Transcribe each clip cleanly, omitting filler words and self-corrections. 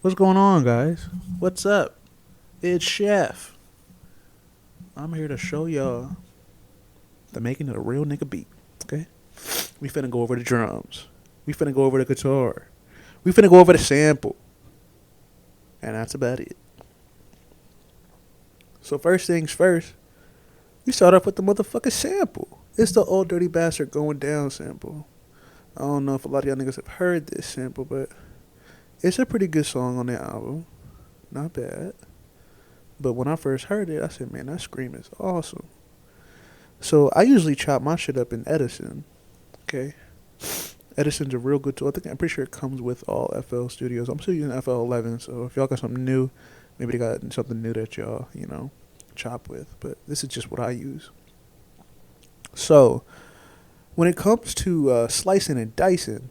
What's going on, guys? What's up? It's Chef. I'm here to show y'all the making of a real nigga beat. Okay? We finna go over the drums. We finna go over the guitar. We finna go over the sample. And that's about it. So first things first, we start off with the motherfucking sample. It's the Old Dirty Bastard Going Down sample. I don't know if a lot of y'all niggas have heard this sample, but it's a pretty good song on the album. Not bad. But when I first heard it, I said, man, that scream is awesome. So I usually chop my shit up in Edison. Okay? Edison's a real good tool. I'm pretty sure it comes with all FL Studios. I'm still using FL 11, so if y'all got something new, maybe they got something new that y'all, chop with. But this is just what I use. So when it comes to slicing and dicing,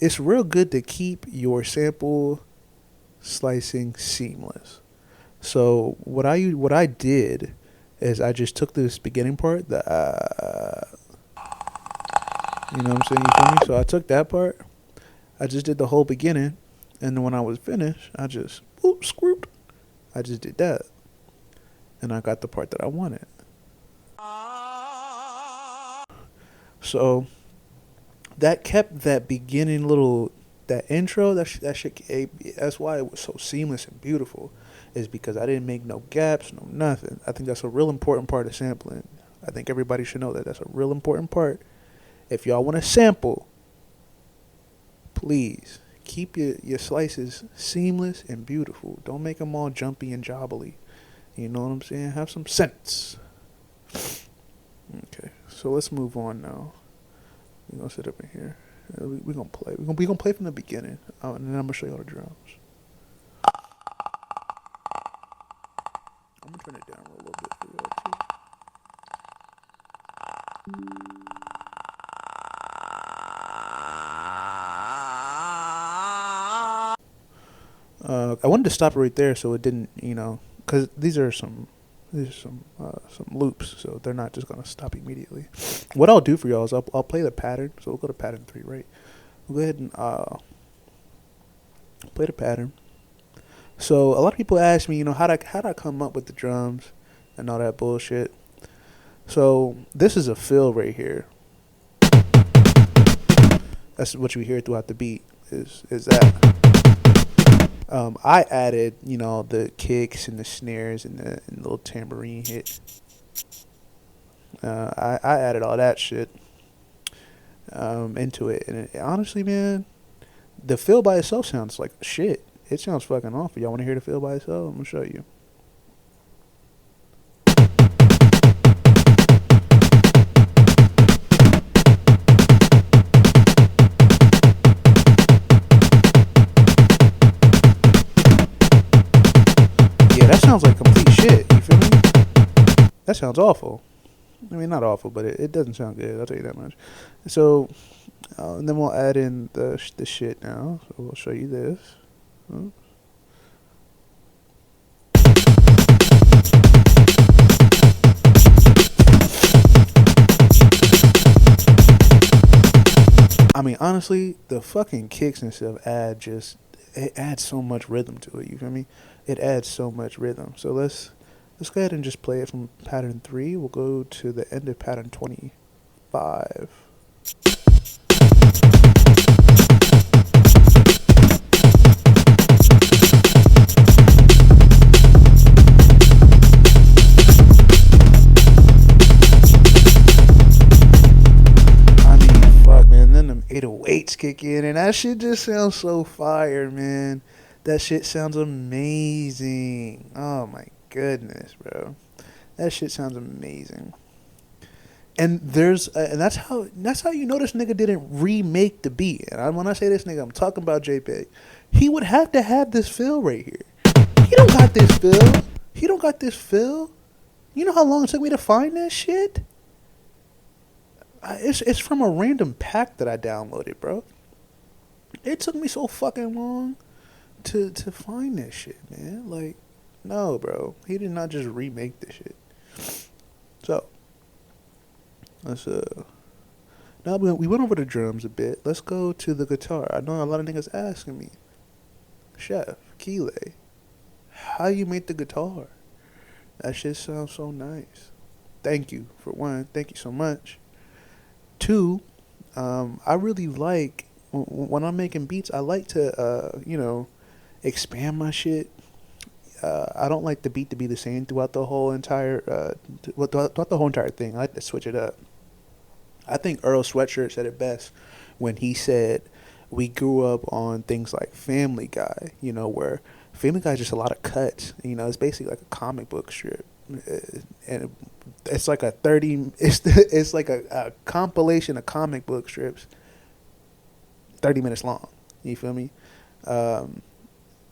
it's real good to keep your sample slicing seamless. So what I did is I just took this beginning part, you know what I'm saying, you feel me? So I took that part, I just did the whole beginning, and then when I was finished, I just scooped. I just did that, and I got the part that I wanted. So that kept that beginning that intro, that shit. That's why it was so seamless and beautiful, is because I didn't make no gaps, no nothing. I think that's a real important part of sampling. I think everybody should know that that's a real important part. If y'all want to sample, please keep your slices seamless and beautiful. Don't make them all jumpy and jobbly. You know what I'm saying? Have some sense. Okay, so let's move on now. We're gonna sit up in here. We're gonna play. We're gonna play from the beginning, and then I'm gonna show you all the drums. I'm gonna turn it down a little bit for y'all too. I wanted to stop it right there so it didn't, because these are some loops, so they're not just gonna stop immediately. What I'll do for y'all is I'll play the pattern. So we'll go to pattern 3, right? We'll go ahead and play the pattern. So a lot of people ask me, how'd I come up with the drums and all that bullshit. So this is a fill right here. That's what you hear throughout the beat. Is that? I added, the kicks and the snares and the little tambourine hit. I added all that shit into it, and honestly, man, the fill by itself sounds like shit. It sounds fucking awful. Y'all want to hear the fill by itself? I'm gonna show you. Yeah, that sounds like complete shit. You feel me? That sounds awful. I mean, not awful, but it doesn't sound good. I'll tell you that much. So, and then we'll add in the shit now. So we'll show you this. I mean, honestly, the fucking kicks and stuff it adds so much rhythm to it. You feel me? It adds so much rhythm. So let's go ahead and just play it from pattern 3. We'll go to the end of pattern 25. I mean, fuck, man. Then them 808s kick in, and that shit just sounds so fire, man. That shit sounds amazing. Oh my goodness, bro. That shit sounds amazing. And and that's how you know this nigga didn't remake the beat. And when I say this nigga, I'm talking about JPEG. He would have to have this fill right here. He don't got this fill. He don't got this fill. You know how long it took me to find that shit? It's from a random pack that I downloaded, bro. It took me so fucking long to find this shit, man. Like, no, bro. He did not just remake this shit. So let's now we went over the drums a bit. Let's go to the guitar. I know a lot of niggas asking me, Chef, Keeley, how you make the guitar? That shit sounds so nice. Thank you for one. Thank you so much. Two, I really like when I'm making beats. I like to, expand my shit. I don't like the beat to be the same throughout the whole entire, throughout the whole entire thing. I like to switch it up. I think Earl Sweatshirt said it best when he said, "We grew up on things like Family Guy, where Family Guy is just a lot of cuts. It's basically like a comic book strip, and it's like a 30. It's like a compilation of comic book strips, 30 minutes long. You feel me? Um,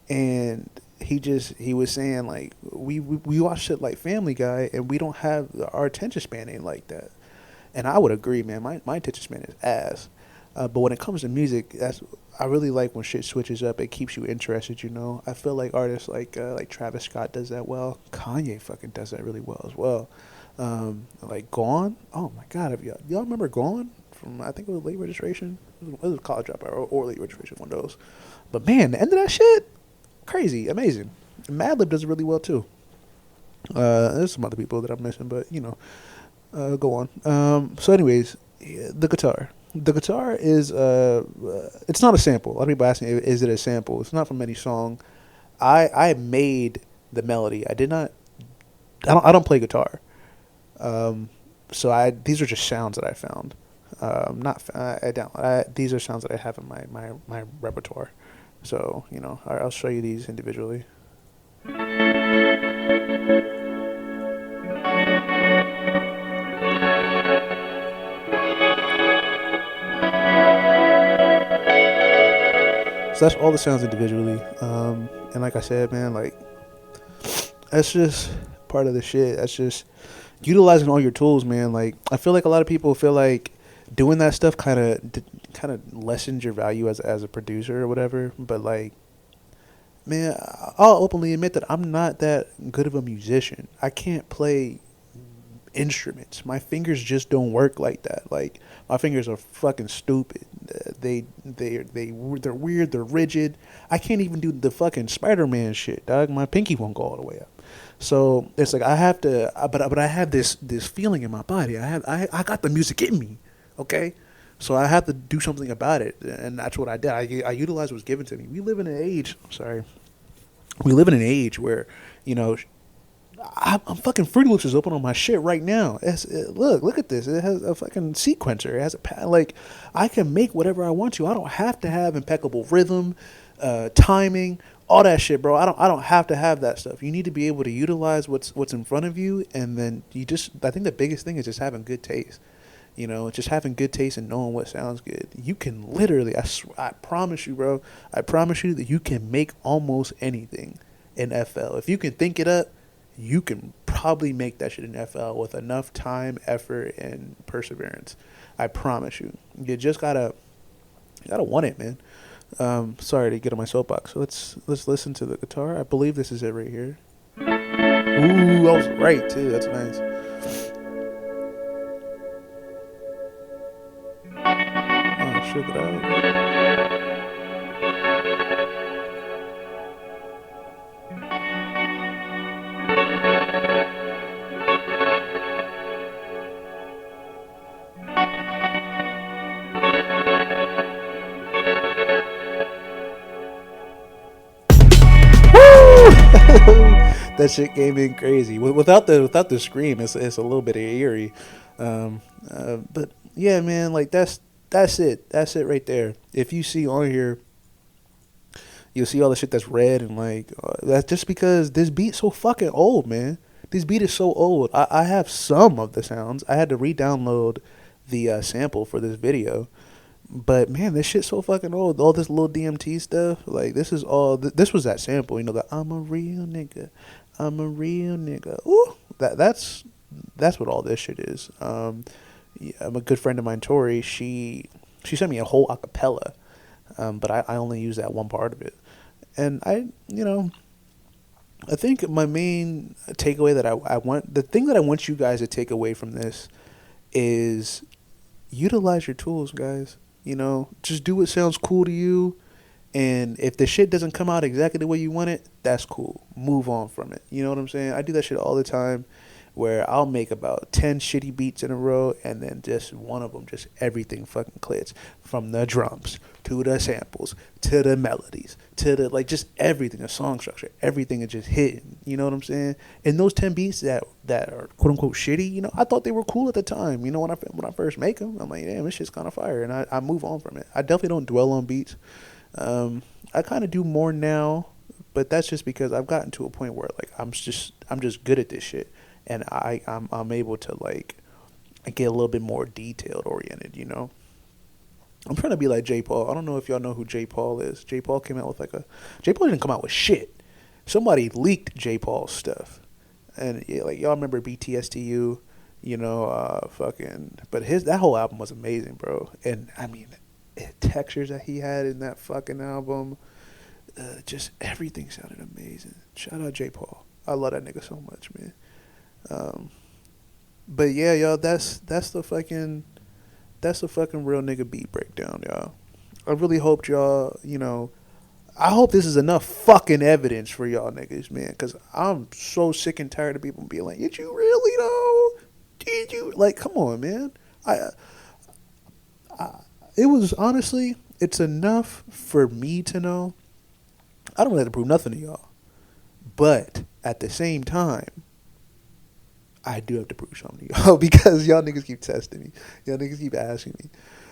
and he was saying like we watch shit like Family Guy, and we don't have our attention span ain't like that. And I would agree, man. My attention span is ass. But when it comes to music, I really like when shit switches up. It keeps you interested, I feel like artists like Travis Scott does that well. Kanye fucking does that really well as well. Like Gone. Oh my god, have y'all remember Gone from I think it was Late Registration? It was College Dropout or Late Registration, one of those. But man, the end of that shit, crazy, amazing. And Madlib does it really well too. There's some other people that I'm missing, but go on. So, anyways, yeah, the guitar. The guitar is it's not a sample. A lot of people ask me, is it a sample? It's not from any song. I made the melody. I did not. I don't play guitar. So these are just sounds that I found. Not I don't. These are sounds that I have in my repertoire. So I'll show you these individually. So that's all the sounds individually. And like I said, man, like that's just part of the shit. That's just utilizing all your tools, man. Like I feel like a lot of people feel like doing that stuff kind of lessens your value as a producer or whatever. But like, man, I'll openly admit that I'm not that good of a musician. I can't play instruments. My fingers just don't work like that. Like my fingers are fucking stupid. They're weird. They're rigid. I can't even do the fucking Spider-Man shit, dog. My pinky won't go all the way up. So it's like I have to, but I have this feeling in my body. I got the music in me, okay. So I have to do something about it, and that's what I did. I utilized what's given to me. We live in an age. Sorry, we live in an age where, I'm fucking Fruity Loops is open on my shit right now. Look at this. It has a fucking sequencer. It has a pad. Like I can make whatever I want to. I don't have to have impeccable rhythm, timing, all that shit, bro. I don't have to have that stuff. You need to be able to utilize what's in front of you, and then I think the biggest thing is just having good taste. Just having good taste and knowing what sounds good. You can literally, I promise you, bro. I promise you that you can make almost anything in FL. If you can think it up, you can probably make that shit in FL with enough time, effort, and perseverance. I promise you. You just gotta want it, man. Sorry to get on my soapbox. So let's listen to the guitar. I believe this is it right here. Ooh, I was right too. That's nice. Oh, check it out. That shit came in crazy. Without the scream, it's a little bit eerie. But yeah, man, like that's it. That's it right there. If you see on here, you'll see all the shit that's red and like that's just because this beat's so fucking old, man. This beat is so old. I have some of the sounds. I had to re-download the sample for this video. But man, this shit's so fucking old. All this little DMT stuff, like this is all. This was that sample, the "I'm a real nigga, I'm a real nigga." Ooh, that's what all this shit is. Yeah, a good friend of mine, Tori. She sent me a whole acapella, but I only use that one part of it, and I think my main takeaway that I want, the thing that I want you guys to take away from this is utilize your tools, guys. Just do what sounds cool to you, And if the shit doesn't come out exactly the way you want it, that's cool. Move on from it. You know what I'm saying? I do that shit all the time where I'll make about 10 shitty beats in a row and then just one of them, just everything fucking clicks. From the drums to the samples to the melodies to the, like, just everything, the song structure, everything is just hitting. You know what I'm saying? And those 10 beats that are quote unquote shitty, you know, I thought they were cool at the time. You know, when I first make them, I'm like, damn, this shit's kind of fire. And I move on from it. I definitely don't dwell on beats. I kind of do more now, but that's just because I've gotten to a point where like I'm just good at this shit, and I'm able to like get a little bit more detailed oriented. You know, I'm trying to be like J. Paul. I don't know if y'all know who J. Paul is. J. Paul came out with J. Paul didn't come out with shit. Somebody leaked J. Paul's stuff, and yeah, like y'all remember BTSTU, you know, but that whole album was amazing, bro. And I mean, textures that he had in that fucking album, just everything sounded amazing. Shout out J. Paul. I love that nigga so much, man. But yeah, y'all, that's the fucking real nigga beat breakdown, y'all. I really hoped y'all, you know, I hope this is enough fucking evidence for y'all niggas, man, because I'm so sick and tired of people being like, did you really though? Did you? Like, come on, man. It was honestly, it's enough for me to know. I don't have to prove nothing to y'all. But at the same time, I do have to prove something to y'all because y'all niggas keep testing me. Y'all niggas keep asking me.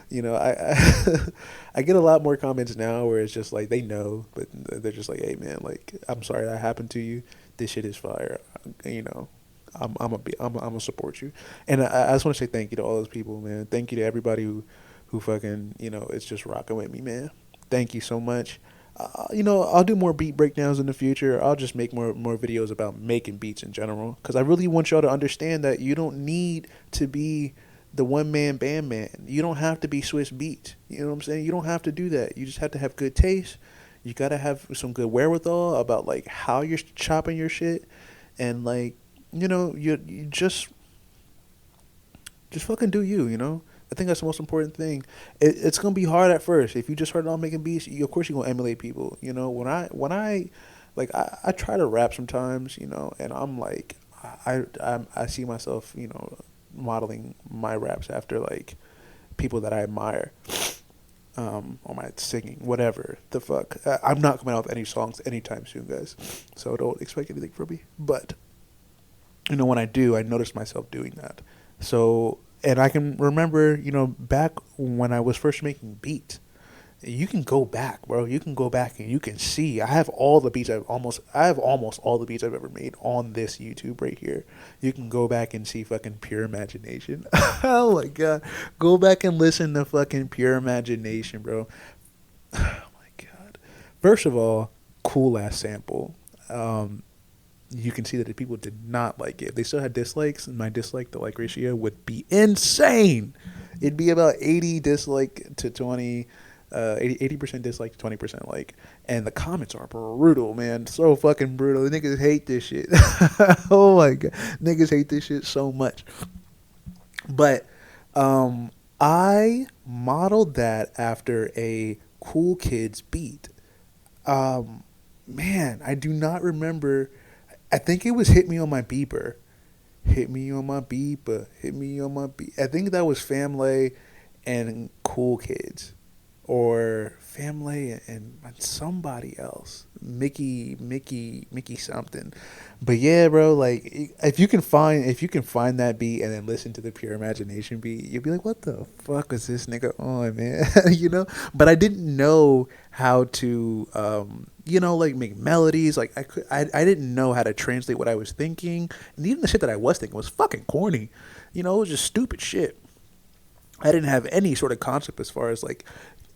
You know, I get a lot more comments now where it's just like they know, but they're just like, hey man, like I'm sorry that happened to you. This shit is fire. You know, I'm gonna support you. And I just want to say thank you to all those people, man. Thank you to everybody who fucking, you know, it's just rocking with me, man. Thank you so much. You know, I'll do more beat breakdowns in the future. I'll just make more videos about making beats in general, because I really want y'all to understand that you don't need to be the one-man band man. You don't have to be Swiss Beats. You know what I'm saying? You don't have to do that. You just have to have good taste. You got to have some good wherewithal about, like, how you're chopping your shit. And, like, you know, you just fucking do you, you know? I think that's the most important thing. It's gonna be hard at first. If you just started on making beats, of course you're gonna emulate people. You know, when I try to rap sometimes, you know, and I'm like, I see myself, you know, modeling my raps after like people that I admire, or my singing, whatever the fuck. I'm not coming out with any songs anytime soon, guys. So don't expect anything from me. But you know, when I do, I notice myself doing that. So. And I can remember, you know, back when I was first making beats, you can go back, bro. You can go back and you can see. I have all the beats almost all the beats I've ever made on this YouTube right here. You can go back and see fucking Pure Imagination. Oh my god. Go back and listen to fucking Pure Imagination, bro. Oh my god. First of all, cool ass sample. You can see that the people did not like it. If they still had dislikes, my dislike to like ratio would be insane. It'd be about 80 dislike to 20, 80% dislike to 20% like. And the comments are brutal, man. So fucking brutal. The niggas hate this shit. Oh my god. Niggas hate this shit so much. But I modeled that after a Cool Kids beat. Man, I do not remember. I think it was Hit Me on My Beeper. Hit me on my beeper. Hit me on my beep. I think that was Family and Cool Kids. Or Family and somebody else. Mickey something. But yeah, bro, like if you can find that beat and then listen to the Pure Imagination beat, you'll be like, what the fuck is this nigga on, man? You know? But I didn't know how to you know, like make melodies. Like I didn't know how to translate what I was thinking. And even the shit that I was thinking was fucking corny. You know, it was just stupid shit. I didn't have any sort of concept as far as like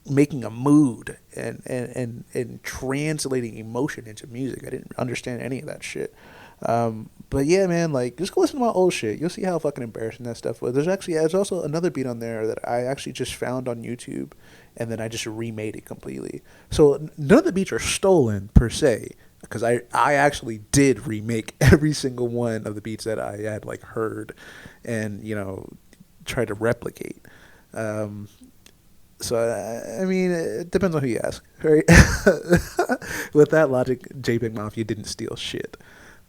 making a mood and translating emotion into music. I didn't understand any of that shit. But yeah, man, like just go listen to my old shit. You'll see how fucking embarrassing that stuff was. There's also another beat on there that I actually just found on YouTube, and then I just remade it completely. So none of the beats are stolen per se, because I actually did remake every single one of the beats that I had like heard, and you know, try to replicate. So I mean, it depends on who you ask, right? With that logic, JPEG Mafia didn't steal shit.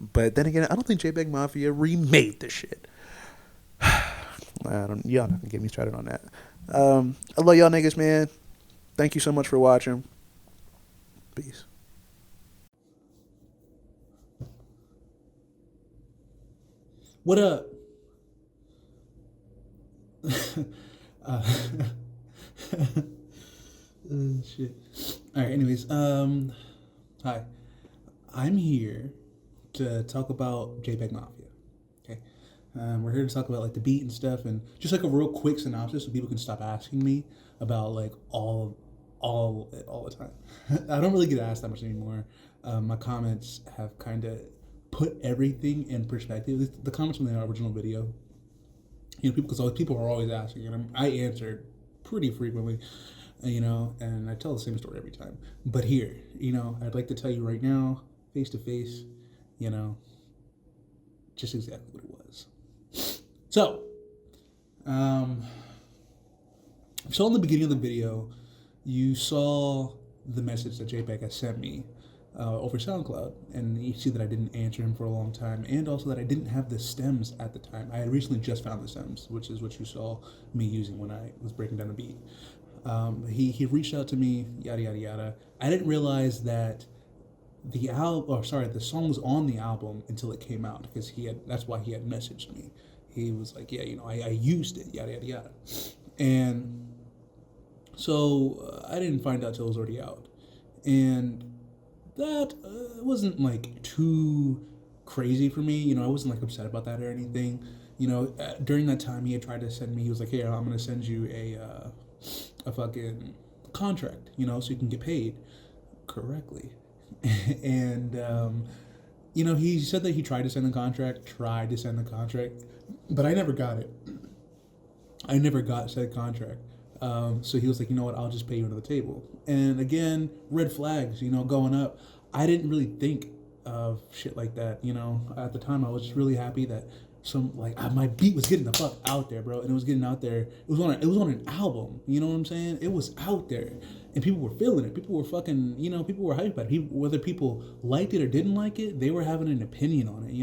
But then again, I don't think JPEG Mafia remade the shit. I don't. Y'all not gonna get me started on that. I love y'all niggas, man. Thank you so much for watching. Peace. What up? uh, shit. All right. Anyways, hi. I'm here to talk about JPEG Mafia. Okay. We're here to talk about like the beat and stuff, and just like a real quick synopsis, so people can stop asking me about like all the time. I don't really get asked that much anymore. My comments have kind of put everything in perspective. The comments from the original video, people, because people are always asking, and I answer pretty frequently, and I tell the same story every time. But here, I'd like to tell you right now, face to face, you know, just exactly what it was. So, um, so in the beginning of the video, you saw the message that JPEG has sent me over SoundCloud, and you see that I didn't answer him for a long time, and also that I didn't have the stems at the time. I had recently just found the stems, which is what you saw me using when I was breaking down the beat. He reached out to me, yada yada yada. I didn't realize that the song was on the album until it came out, because that's why he had messaged me. He was like, yeah, I used it, yada yada yada, and so I didn't find out till it was already out, and that wasn't like too crazy for me. I wasn't like upset about that or anything. During that time, he had tried to send me. He was like, "Hey, I'm gonna send you a fucking contract, so you can get paid correctly." And he said that he tried to send the contract, but I never got it. I never got said contract. So he was like, you know what, I'll just pay you under the table. And again, red flags, going up. I didn't really think of shit like that. At the time, I was just really happy that my beat was getting the fuck out there, bro, and it was getting out there. It was on an album. You know what I'm saying? It was out there, and people were feeling it. People were fucking, people were hyped about it. Whether people liked it or didn't like it, they were having an opinion on it.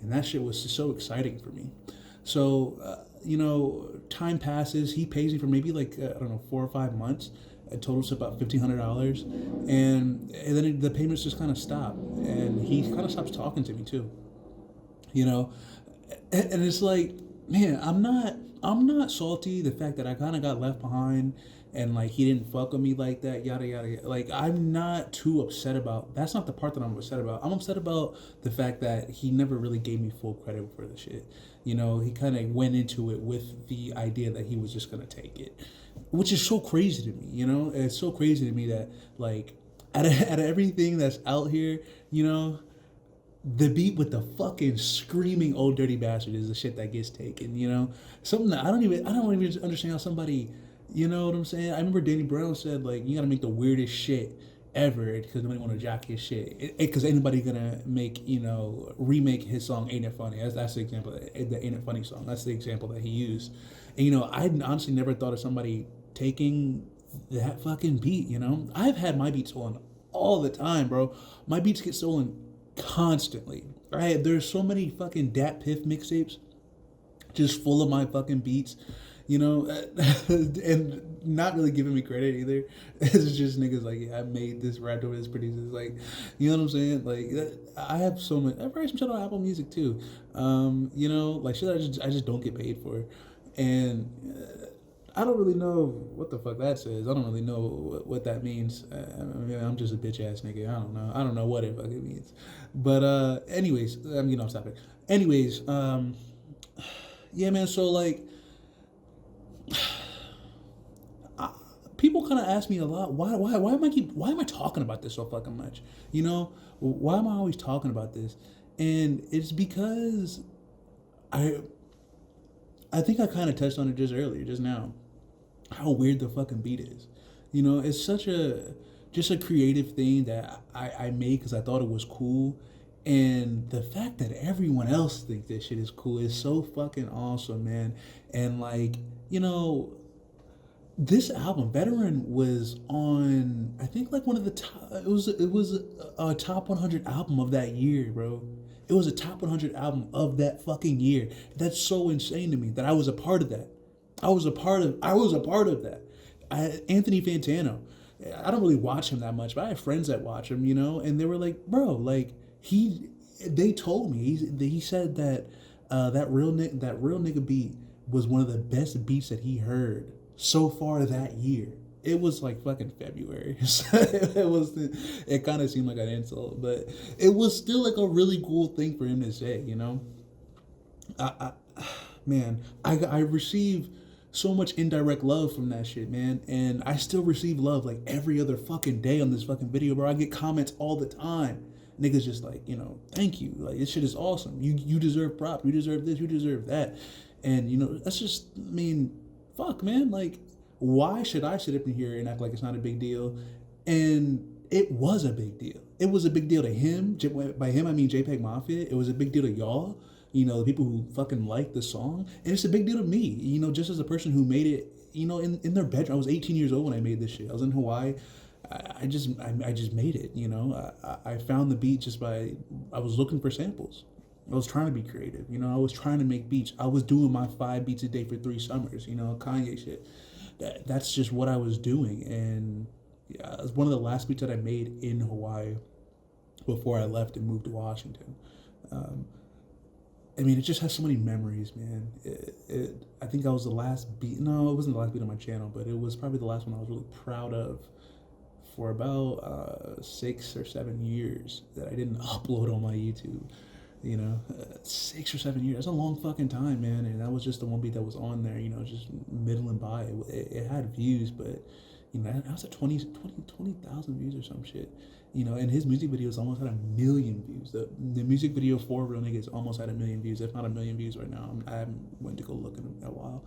And that shit was just so exciting for me. So, time passes. He pays me for maybe like, I don't know, 4 or 5 months. It totals about $1,500, and then the payments just kind of stop, and he kind of stops talking to me too. You know, and it's like, man, I'm not salty the fact that I kind of got left behind, and like he didn't fuck with me like that, yada yada yada. Like, I'm not too upset about. That's not the part that I'm upset about. I'm upset about the fact that he never really gave me full credit for the shit. He kind of went into it with the idea that he was just gonna take it, which is so crazy to me. It's so crazy to me that, like, out of everything that's out here, the beat with the fucking screaming old dirty bastard is the shit that gets taken. Something that I don't even understand how somebody, you know what I'm saying. I remember Danny Brown said, like, you gotta make the weirdest shit ever because nobody want to jack his shit, because anybody gonna make, remake his song Ain't It Funny. That's the example. The Ain't It Funny song, that's the example that he used. And I honestly never thought of somebody taking that fucking beat. I've had my beat stolen all the time, bro. My beats get stolen constantly. Right? There's so many fucking Dat Piff mixtapes just full of my fucking beats, and not really giving me credit either. It's just niggas like, yeah, I made this, rapped over this, produced this, like, you know what I'm saying? Like, I have so much. I write some shit on Apple Music too, like shit I just don't get paid for, and I don't really know what the fuck that says. I don't really know what that means. I'm just a bitch ass nigga. I don't know. I don't know what it fucking means. But anyways, I'm getting off topic. Anyways, yeah, man. So like, people kind of ask me a lot, why am I talking about this so fucking much? Why am I always talking about this? And it's because I I think I kind of touched on it just now, how weird the fucking beat is. It's such just a creative thing that I made because I thought it was cool. And the fact that everyone else thinks this shit is cool is so fucking awesome, man. And like, this album, Veteran, was on, I think, like one of the top. It was a top 100 album of that year, bro. It was a top 100 album of that fucking year. That's so insane to me that I was a part of that. I was a part of that. Anthony Fantano. I don't really watch him that much, but I have friends that watch him, and they were like, bro, like he, they told me he said that that real nigga beat was one of the best beats that he heard so far that year. It was like fucking February. So it kind of seemed like an insult, but it was still like a really cool thing for him to say. Man, I receive so much indirect love from that shit, man. And I still receive love like every other fucking day on this fucking video, bro. I get comments all the time. Niggas just like, thank you. Like, this shit is awesome. You deserve props. You deserve this. You deserve that. And, that's just, I mean, fuck, man. Like, why should I sit up in here and act like it's not a big deal? And it was a big deal. It was a big deal to him. By him, I mean JPEG Mafia. It was a big deal to y'all, the people who fucking like the song. And it's a big deal to me, just as a person who made it, in their bedroom. I was 18 years old when I made this shit. I was in Hawaii. I just made it, I found the beat I was looking for samples. I was trying to be creative, I was trying to make beats. I was doing my 5 beats a day for 3 summers, Kanye shit. That's just what I was doing. And yeah, it was one of the last beats that I made in Hawaii before I left and moved to Washington. I mean, it just has so many memories, man. I think I was the last beat. No, it wasn't the last beat on my channel, but it was probably the last one I was really proud of for about 6 or 7 years that I didn't upload on my YouTube. 6 or 7 years. That's a long fucking time, man. And that was just the one beat that was on there, just middling by. It had views, but, that was at 20,000 views or some shit. And his music videos almost had 1,000,000 views. The music video for Real Niggas almost had 1,000,000 views, if not 1,000,000 views right now. I haven't went to go look in a while.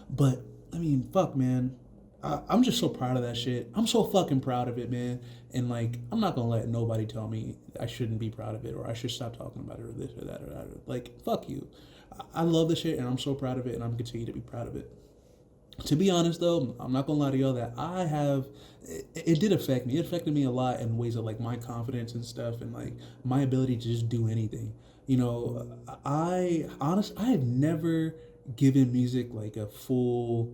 But, I mean, fuck, man. I'm just so proud of that shit. I'm so fucking proud of it, man. And like, I'm not gonna let nobody tell me I shouldn't be proud of it or I should stop talking about it or this or that or that. Like, fuck you. I love the shit and I'm so proud of it and I'm continue to be proud of it. To be honest, though, I'm not gonna lie to y'all that it did affect me. It affected me a lot in ways of like my confidence and stuff and like my ability to just do anything. I have never given music like a full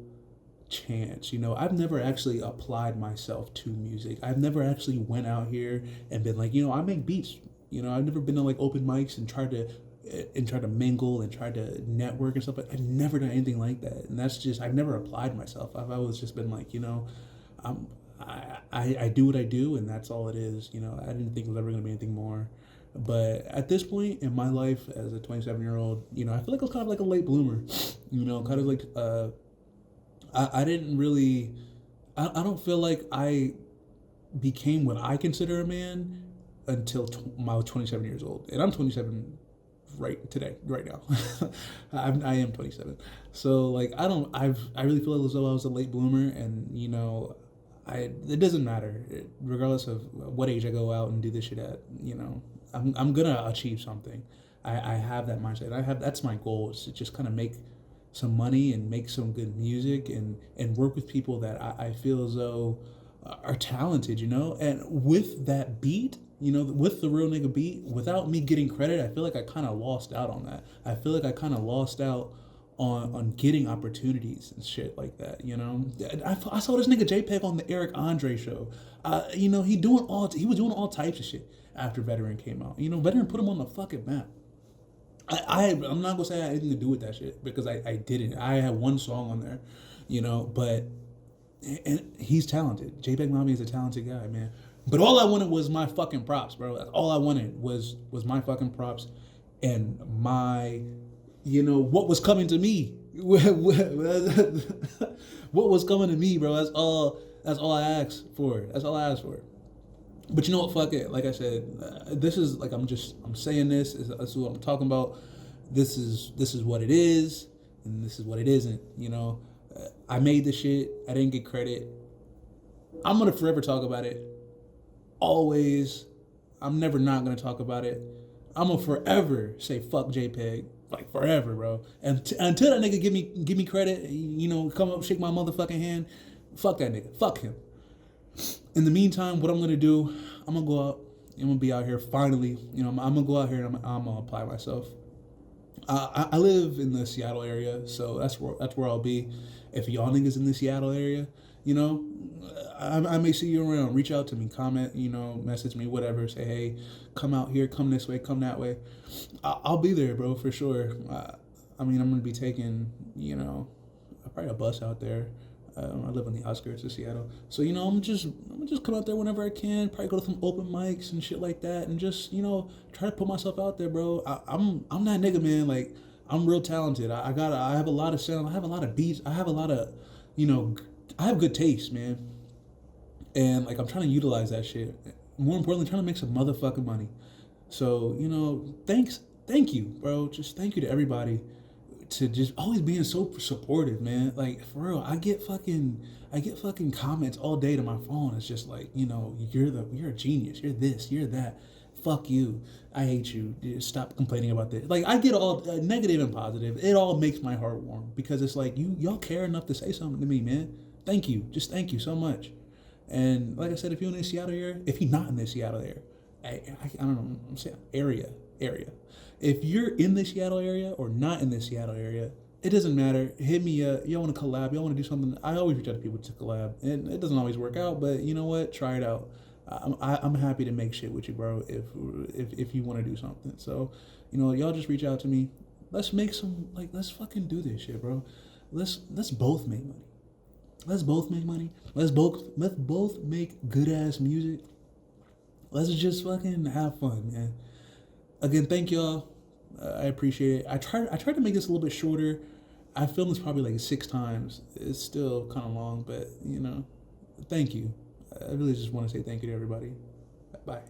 chance. I've never actually applied myself to music. I've never actually went out here and been like, I make beats. I've never been to like open mics and tried to mingle and tried to network and stuff. But I've never done anything like that. And that's just, I've never applied myself. I've always just been like, I do what I do and that's all it is. I didn't think it was ever going to be anything more. But at this point in my life as a 27-year-old, I feel like I was kind of like a late bloomer, kind of like, I didn't really, I don't feel like I became what I consider a man until I was 27 years old. And I'm 27 right now. I am 27. So like, I really feel as though I was a late bloomer and, it doesn't matter. Regardless of what age I go out and do this shit at, I'm going to achieve something. I have that mindset. That's my goal is to just kind of make some money and make some good music and work with people that I feel as though are talented, and with that beat, with the Real Nigga beat, without me getting credit, I feel like I kind of lost out on that. I feel like I kind of lost out on getting opportunities and shit like that, I saw this nigga JPEG on the Eric Andre show. He was doing all types of shit after Veteran came out. Veteran put him on the fucking map. I'm not gonna say I had anything to do with that shit because I didn't. I had one song on there, but and he's talented. JPEG Mommy is a talented guy, man. But all I wanted was my fucking props, bro. All I wanted was my fucking props and my, what was coming to me. What was coming to me, bro. That's all I asked for. That's all I asked for. But you know what? Fuck it. Like I said, this is like I'm saying this. This is what I'm talking about. This is what it is, and this is what it isn't. I made this shit. I didn't get credit. I'm gonna forever talk about it. Always. I'm never not gonna talk about it. I'm gonna forever say fuck JPEG. Like forever, bro. And until that nigga give me credit, come up, shake my motherfucking hand. Fuck that nigga. Fuck him. In the meantime, what I'm gonna do, I'm gonna go out. I'm gonna be out here finally. I'm gonna go out here and I'm gonna apply myself. I live in the Seattle area, so that's where I'll be. If y'all niggas in the Seattle area, you know, I may see you around. Reach out to me, comment, message me, whatever. Say, hey, come out here, come this way, come that way. I'll be there, bro, for sure. I'm gonna be taking, probably a bus out there. I live on the outskirts of Seattle, so I'm gonna just come out there whenever I can. Probably go to some open mics and shit like that, and just try to put myself out there, bro. I'm that nigga, man. Like I'm real talented. I have a lot of sound. I have a lot of beats. I have a lot of, you know, I have good taste, man. And like I'm trying to utilize that shit. More importantly, trying to make some motherfucking money. So thank you, bro. Just thank you to everybody to just always being so supportive, man. Like for real, I get fucking comments all day to my phone. It's just like, you're a genius. You're this. You're that. Fuck you. I hate you. Stop complaining about this. Like I get all negative and positive. It all makes my heart warm because it's like y'all care enough to say something to me, man. Thank you. Just thank you so much. And like I said, if you're in the Seattle area, if you're not in the Seattle area, I don't know, I'm saying area. If you're in the Seattle area or not in the Seattle area, it doesn't matter. Hit me up. Y'all want to collab? Y'all want to do something? I always reach out to people to collab, and it doesn't always work out. But you know what? Try it out. I'm happy to make shit with you, bro. If you want to do something, so y'all just reach out to me. Let's make some let's fucking do this shit, bro. Let's both make money. Let's both make money. Let's both make good ass music. Let's just fucking have fun, man. Again, thank y'all. I appreciate it. I tried to make this a little bit shorter. I filmed this probably like 6 times. It's still kind of long, but thank you. I really just want to say thank you to everybody. Bye.